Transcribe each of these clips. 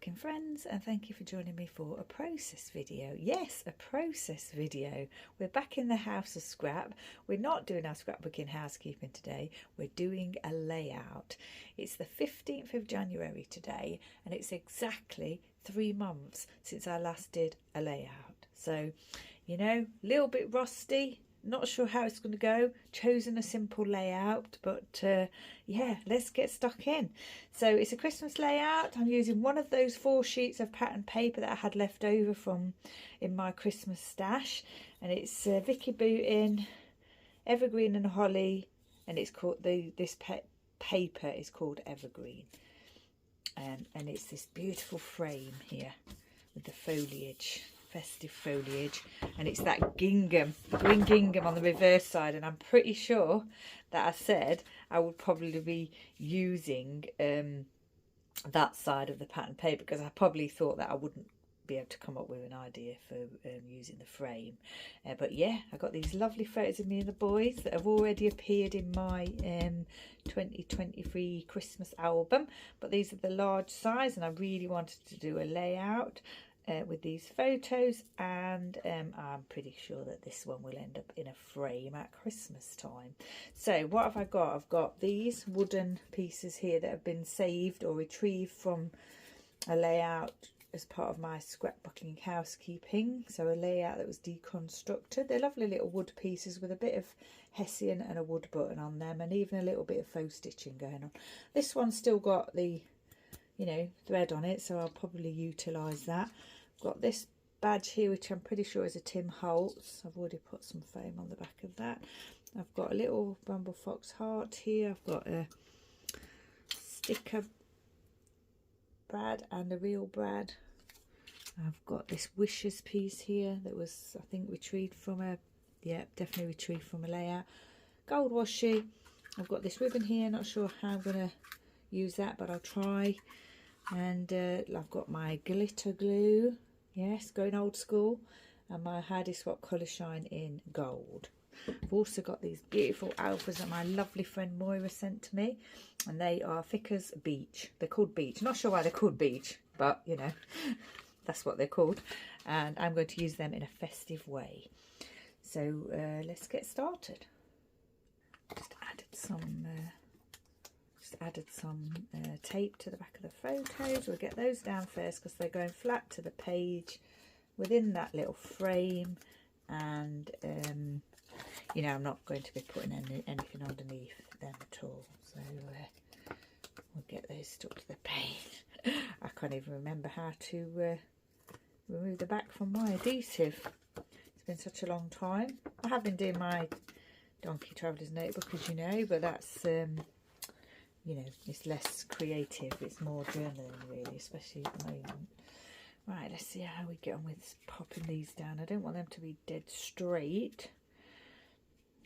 scrapbooking friends, and thank you for joining me for a process video. Yes, a process video. We're back in the house of scrap. We're not doing our scrapbooking housekeeping today. We're doing a layout. It's the 15th of January today, and it's exactly 3 months since I last did a layout. So, you know, a little bit rusty. Not sure how it's going to go. Chosen a simple layout, but yeah, let's get stuck in. So it's a Christmas layout. I'm using one of those 4 sheets of pattern paper that I had left over from in my Christmas stash, and it's Vicki Boutin Evergreen and Holly, and it's called this paper is called Evergreen, and it's this beautiful frame here with the foliage. Festive foliage, and it's that gingham, green gingham on the reverse side, and I'm pretty sure that I said I would probably be using that side of the pattern paper, because I probably thought that I wouldn't be able to come up with an idea for using the frame, but yeah, I got these lovely photos of me and the boys that have already appeared in my 2023 Christmas album, but these are the large size, and I really wanted to do a layout with these photos, and I'm pretty sure that this one will end up in a frame at Christmas time. So what have I got? I've got these wooden pieces here that have been saved or retrieved from a layout as part of my scrapbooking housekeeping. So a layout that was deconstructed. They're lovely little wood pieces with a bit of hessian and a wood button on them, and even a little bit of faux stitching going on. This one's still got the, you know, thread on it, so I'll probably utilise that. Got this badge here, which I'm pretty sure is a Tim Holtz. I've already put some foam on the back of that. I've got a little Bramble Fox heart here. I've got a sticker brad and a real brad. I've got this wishes piece here that was, I think, retrieved from a, yeah, definitely retrieved from a layout. Gold washi. I've got this ribbon here. Not sure how I'm going to use that, but I'll try. And I've got my glitter glue. Yes, going old school, and my Heidi Swapp colour shine in gold. I've also got these beautiful alphas that my lovely friend Moira sent to me, and they are thick as beach. They're called beach. Not sure why they're called beach, but you know, that's what they're called. And I'm going to use them in a festive way. So let's get started. Just added some tape to the back of the photos. We'll get those down first because they're going flat to the page within that little frame, and you know, I'm not going to be putting anything underneath them at all, so we'll get those stuck to the page. I can't even remember how to remove the back from my adhesive. It's been such a long time. I have been doing my Donkey Traveller's Notebook, as you know, but that's you know, it's less creative, it's more journaling really, especially at the moment. Right, let's see how we get on with popping these down. I don't want them to be dead straight.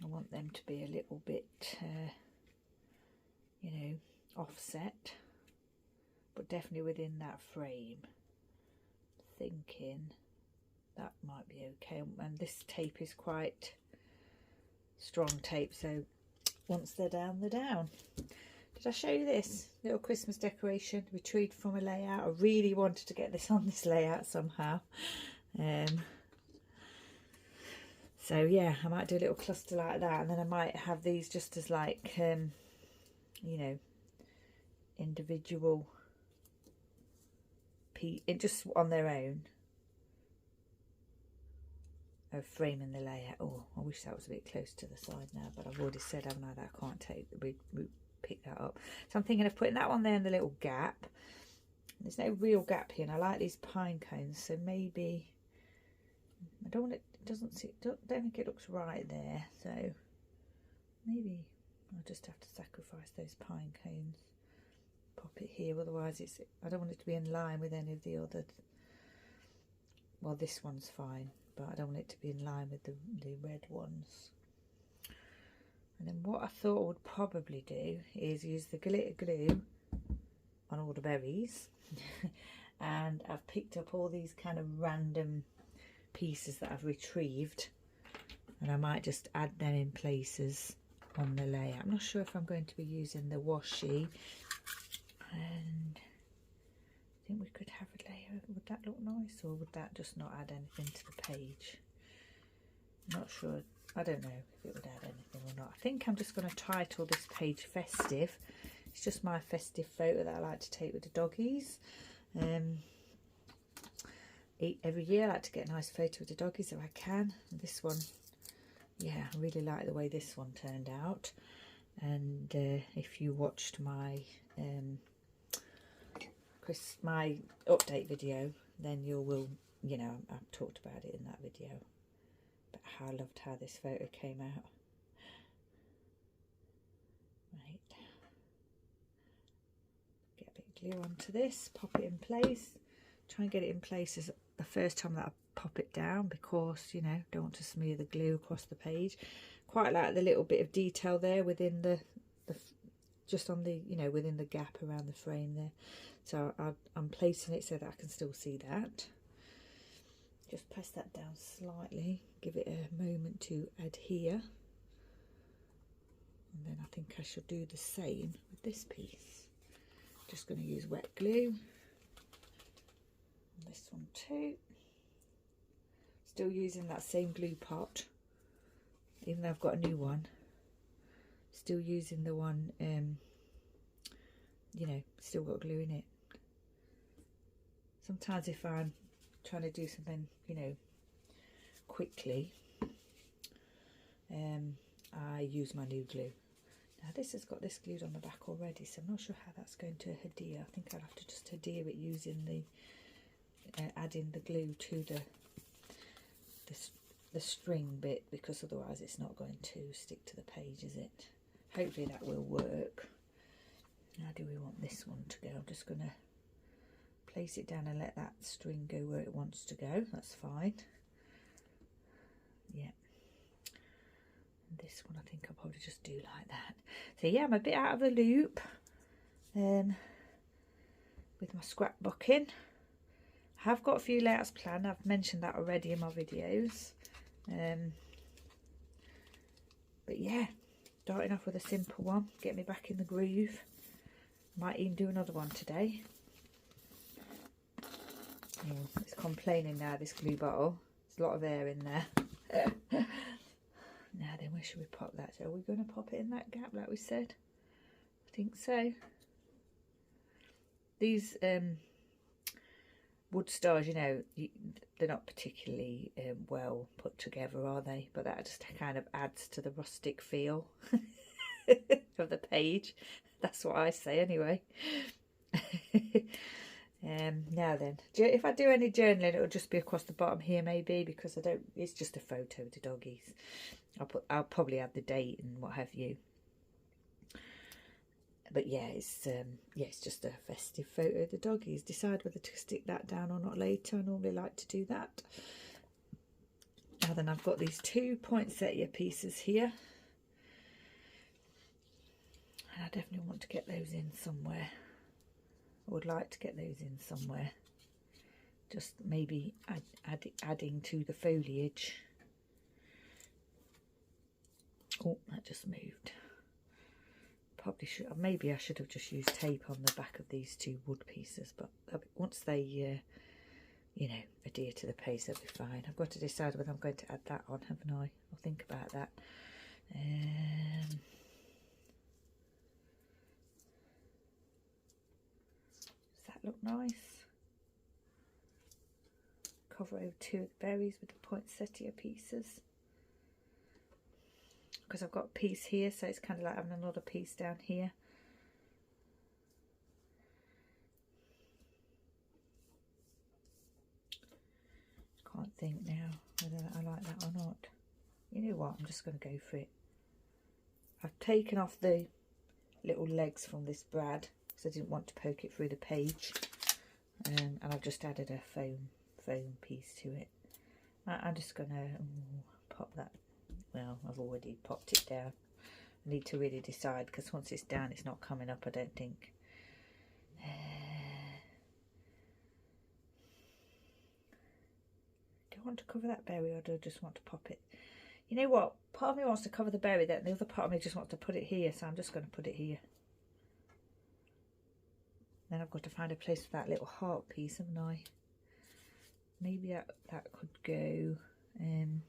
I want them to be a little bit, you know, offset, but definitely within that frame. Thinking that might be okay. And this tape is quite strong tape, so once they're down, they're down. Did I show you this little Christmas decoration retrieved from a layout? I really wanted to get this on this layout somehow. So yeah, I might do a little cluster like that, and then I might have these just as like, you know, individual just on their own of framing the layout. Oh, I wish that was a bit close to the side now, but I've already said, haven't I, that I can't take the pick that up. So I'm thinking of putting that one there in the little gap. There's no real gap here, and I like these pine cones, so maybe I don't want it. Don't think it looks right there, so maybe I'll just have to sacrifice those pine cones. Pop it here, otherwise I don't want it to be in line with any of the other. Well, this one's fine, but I don't want it to be in line with the red ones. And then what I thought I would probably do is use the glitter glue on all the berries. And I've picked up all these kind of random pieces that I've retrieved, and I might just add them in places on the layout. I'm not sure if I'm going to be using the washi, and I think we could have a layer. Would that look nice, or would that just not add anything to the page? I'm not sure. I don't know if it would add anything or not. I think I'm just going to title this page Festive. It's just my festive photo that I like to take with the doggies. Every year I like to get a nice photo with the doggies if I can. And this one, yeah, I really like the way this one turned out. And if you watched my my update video, then you will, you know, I've talked about it in that video. But I loved how this photo came out. Right. Get a bit of glue onto this, pop it in place. Try and get it in place as the first time that I pop it down, because, you know, don't want to smear the glue across the page. Quite like the little bit of detail there within the just on the, you know, within the gap around the frame there. So I'm placing it so that I can still see that. Just press that down slightly, give it a moment to adhere. And then I think I should do the same with this piece. Just going to use wet glue. And this one too. Still using that same glue pot, even though I've got a new one. Still using the one, you know, still got glue in it. Sometimes if I'm trying to do something, you know, quickly, I use my new glue. Now this has got this glued on the back already, so I'm not sure how that's going to adhere. I think I'll have to just adhere it using the adding the glue to the string bit, because otherwise it's not going to stick to the page, is it? Hopefully that will work. How do we want this one to go? I'm just going to place it down and let that string go where it wants to go. That's fine. Yeah. And this one I think I'll probably just do like that. So yeah, I'm a bit out of the loop with my scrapbooking. I have got a few layouts planned. I've mentioned that already in my videos. But yeah, starting off with a simple one, get me back in the groove. Might even do another one today. Oh, it's complaining now, this glue bottle. There's a lot of air in there. Now then, where should we pop that? So are we going to pop it in that gap like we said? I think so. These wood stars, you know, they're not particularly well put together, are they? But that just kind of adds to the rustic feel of the page. That's what I say anyway. Now then, if I do any journaling, it'll just be across the bottom here maybe, because I don't, it's just a photo of the doggies. I'll probably add the date and what have you. But yeah, it's just a festive photo of the doggies. Decide whether to stick that down or not later. I normally like to do that. Now then, I've got these two poinsettia pieces here. And I definitely want to get those in somewhere. I would like to get those in somewhere. Just maybe adding to the foliage. Oh, that just moved. Probably should, maybe I should have just used tape on the back of these two wood pieces, but once they you know, adhere to the page, they'll be fine. I've got to decide whether I'm going to add that on, haven't I? I'll think about that. Does that look nice? Cover over two of the berries with the poinsettia pieces. Because I've got a piece here, so it's kind of like having another piece down here. Can't think now whether I like that or not. You know what, I'm just going to go for it. I've taken off the little legs from this brad because I didn't want to poke it through the page, and I've just added a foam piece to it. I'm just going to pop that. Well, I've already popped it down. I need to really decide, because once it's down it's not coming up, I don't think. Do I want to cover that berry, or do I just want to pop it? You know what, part of me wants to cover the berry, then the other part of me just wants to put it here, so I'm just going to put it here. Then I've got to find a place for that little heart piece, haven't I? Maybe that could go in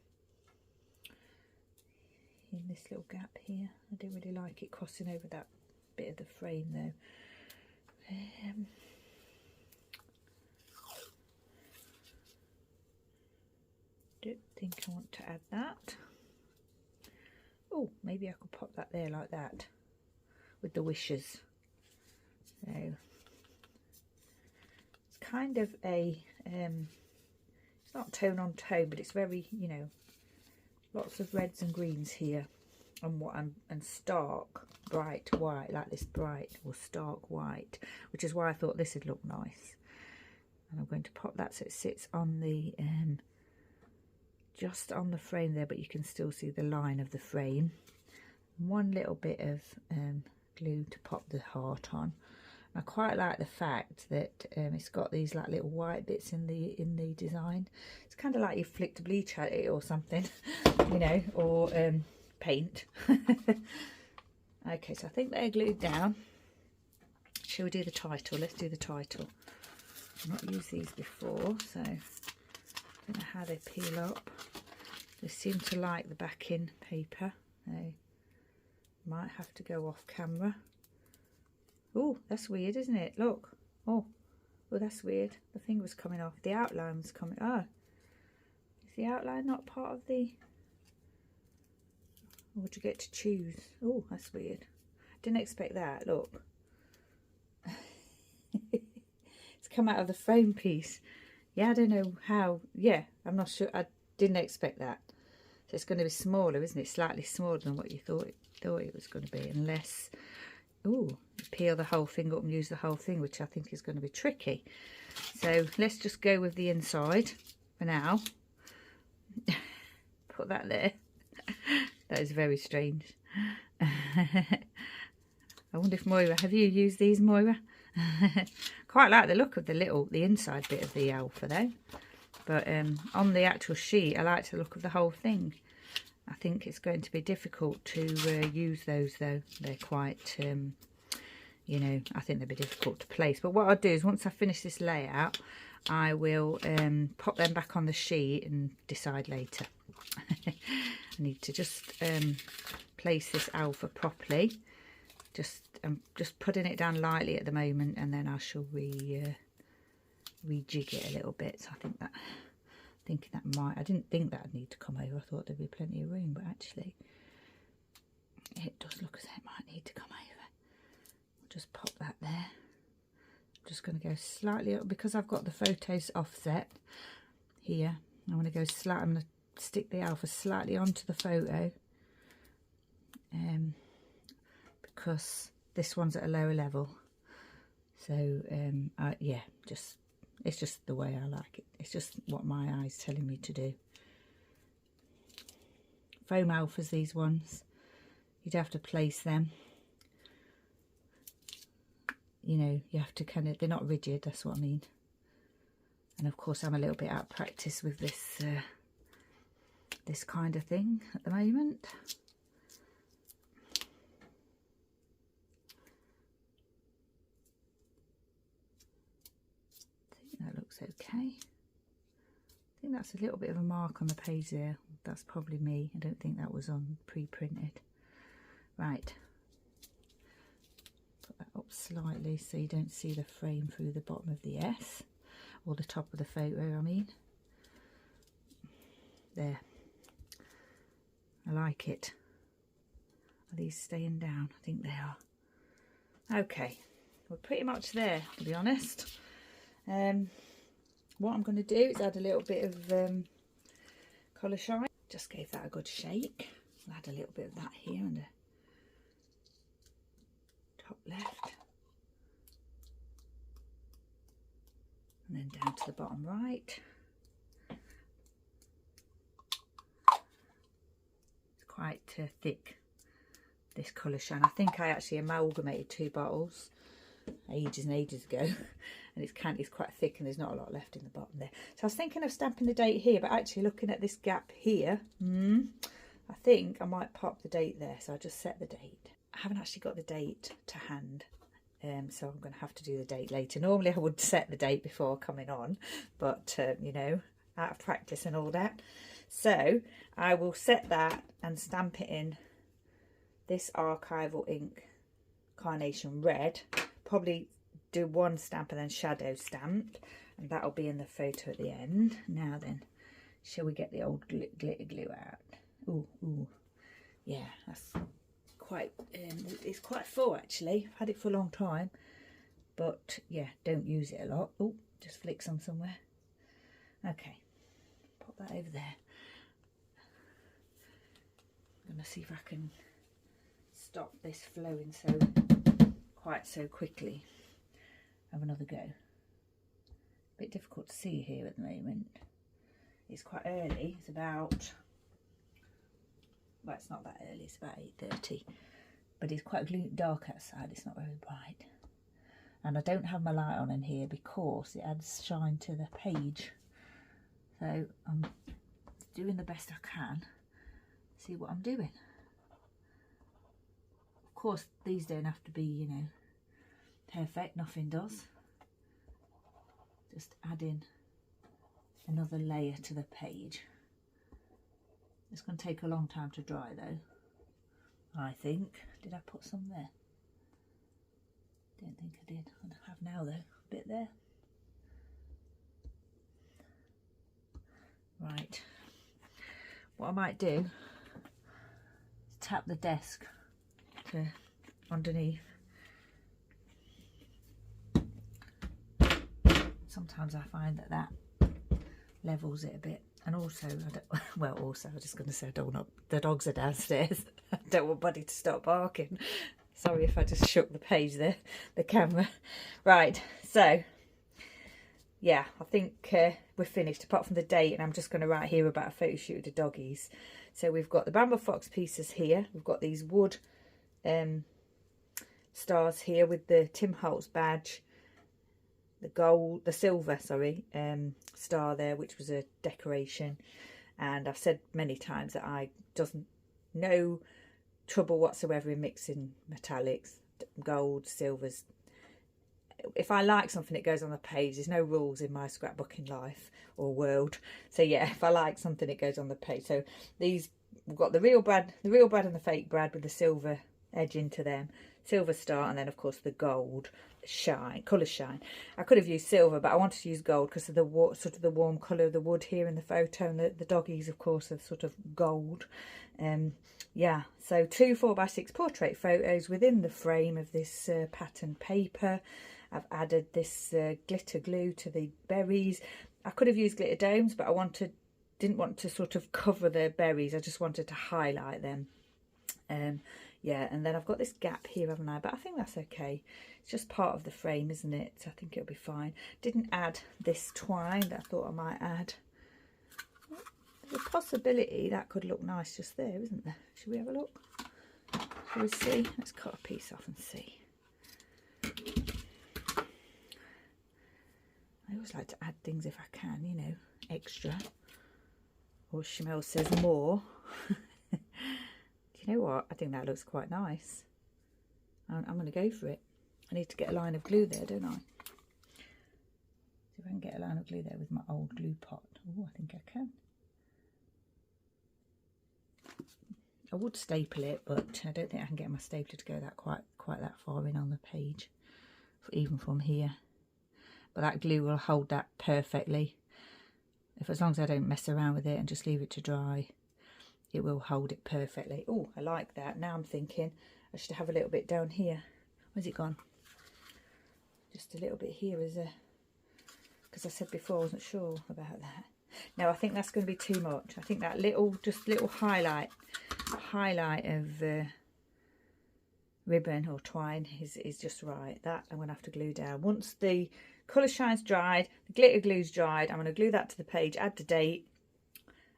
this little gap here. I don't really like it crossing over that bit of the frame though. Don't think I want to add that. Oh, maybe I could pop that there like that with the wishes. So it's kind of a it's not tone on tone, but it's very, you know, lots of reds and greens here, and stark bright white, like this bright or stark white, which is why I thought this would look nice. And I'm going to pop that so it sits on the just on the frame there, but you can still see the line of the frame. One little bit of glue to pop the heart on. I quite like the fact that it's got these like little white bits in the design. It's kind of like you flicked bleach at it or something, you know, or paint. Okay, so I think they're glued down. Shall we do the title? Let's do the title. I've not used these before, so I don't know how they peel up. They seem to like the backing paper. They might have to go off camera. Oh, that's weird, isn't it? Look. Oh, that's weird. The thing was coming off. The outline was coming. Oh, is the outline not part of the... Or would you get to choose? Oh, that's weird. Didn't expect that. Look. It's come out of the frame piece. Yeah, I don't know how. Yeah, I'm not sure. I didn't expect that. So it's going to be smaller, isn't it? Slightly smaller than what you thought it was going to be, unless... Oh, peel the whole thing up and use the whole thing, which I think is going to be tricky. So let's just go with the inside for now. Put that there. That is very strange. I wonder if Moira, have you used these, Moira? Quite like the look of the inside bit of the alpha though. But on the actual sheet, I like the look of the whole thing. I think it's going to be difficult to use those though. They're quite, you know, I think they'll be difficult to place. But what I'll do is once I finish this layout, I will pop them back on the sheet and decide later. I need to just place this alpha properly. I'm just putting it down lightly at the moment, and then I shall rejig it a little bit. So I think that... Thinking that might, I didn't think that would need to come over. I thought there'd be plenty of room, but actually it does look as if it might need to come over. I'll just pop that there. I'm just going to go slightly up because I've got the photos offset here. I want to go slightly. I'm going to stick the alpha slightly onto the photo, because this one's at a lower level. So yeah, it's just the way I like it. It's just what my eye's telling me to do. Foam alphas, these ones. You'd have to place them. You know, you have to kind of... They're not rigid, that's what I mean. And of course, I'm a little bit out of practice with this, this kind of thing at the moment. That looks okay. I think that's a little bit of a mark on the page there. That's probably me. I don't think that was on pre-printed. Right. Put that up slightly so you don't see the frame through the bottom of the S, or the top of the photo, I mean. There. I like it. Are these staying down? I think they are. Okay. We're pretty much there, to be honest. What I'm going to do is add a little bit of colour shine. Just gave that a good shake. I'll add a little bit of that here on the top left, and then down to the bottom right. It's quite thick, this colour shine. I think I actually amalgamated 2 bottles ages and ages ago, and it's quite thick, and there's not a lot left in the bottom there. So I was thinking of stamping the date here, but actually looking at this gap here, I think I might pop the date there. So I just set the date. I haven't actually got the date to hand. So I'm going to have to do the date later. Normally I would set the date before coming on, but you know, out of practice and all that. So I will set that and stamp it in this archival ink Carnation Red. Probably do one stamp and then shadow stamp, and that'll be in the photo at the end. Now then, shall we get the old glitter glue out? Ooh, yeah, that's quite, it's quite full actually. I've had it for a long time, but yeah, don't use it a lot. Oh, just flick some somewhere. Okay, pop that over there. I'm gonna see if I can stop this flowing quite so quickly. Have another go. A bit difficult to see here at the moment. It's quite early. It's about, well, it's not that early. It's about 8:30, but it's quite dark outside. It's not very bright, and I don't have my light on in here because it adds shine to the page. So I'm doing the best I can. See what I'm doing. Of course, these don't have to be, you know, perfect. Nothing does. Just add in another layer to the page. It's going to take a long time to dry though, I think. Did I put some there? Don't think I did. I have now though, a bit there. Right, what I might do is tap the desk to underneath. Sometimes I find that levels it a bit, and also I was just going to say I don't want the dogs are downstairs. I don't want Buddy to stop barking. Sorry if I just shook the page there, the camera. Right, so yeah, I think we're finished apart from the date, and I'm just going to write here about a photo shoot of the doggies. So we've got the Bramble Fox pieces here. We've got these wood stars here with the Tim Holtz badge, the silver star there, which was a decoration. And I've said many times that I doesn't no trouble whatsoever in mixing metallics, gold, silvers. If I like something, it goes on the page. There's no rules in my scrapbooking life or world. So yeah, if I like something, it goes on the page. So these, we've got the real brad and the fake brad with the silver edge into them, silver star, and then of course the gold shine, colour shine. I could have used silver, but I wanted to use gold because of the sort of the warm colour of the wood here in the photo, and the doggies of course are sort of gold. Yeah, so 2 4x6 portrait photos within the frame of this pattern paper. I've added this glitter glue to the berries. I could have used glitter domes, but I didn't want to sort of cover the berries. I just wanted to highlight them. Yeah, and then I've got this gap here, haven't I? But I think that's okay. It's just part of the frame, isn't it? So I think it'll be fine. Didn't add this twine that I thought I might add. There's a possibility that could look nice just there, isn't there? Should we have a look? Shall we see? Let's cut a piece off and see. I always like to add things if I can, you know, extra. Or Shamel says more. Do you know what? I think that looks quite nice. I'm going to go for it. I need to get a line of glue there, don't I? See if I can get a line of glue there with my old glue pot. Oh, I think I can. I would staple it, but I don't think I can get my stapler to go that quite that far in on the page, even from here. But that glue will hold that perfectly. As long as I don't mess around with it and just leave it to dry, it will hold it perfectly. Oh, I like that. Now I'm thinking I should have a little bit down here. Where's it gone? Just a little bit here because I said before I wasn't sure about that. No, I think that's going to be too much. I think that little highlight of ribbon or twine is just right. That I'm going to have to glue down. Once the colour shine's dried, the glitter glue's dried, I'm going to glue that to the page, add the date,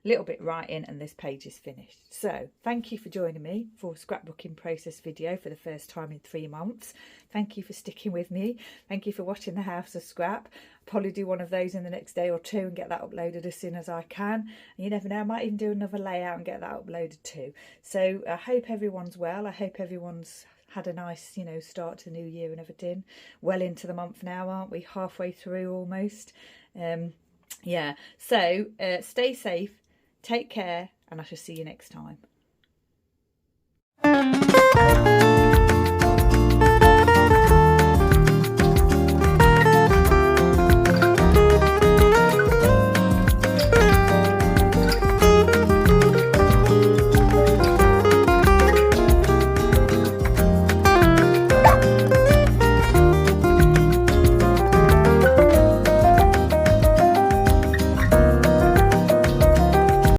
a little bit writing, and this page is finished. So thank you for joining me for a scrapbooking process video for the first time in 3 months. Thank you for sticking with me. Thank you for watching the House of Scrap. I'll probably do one of those in the next day or two and get that uploaded as soon as I can. And you never know, I might even do another layout and get that uploaded too. So I hope everyone's well. I hope everyone's had a nice, you know, start to the new year and everything. Well into the month now, aren't we? Halfway through almost. Yeah, so stay safe, take care, and I shall see you next time.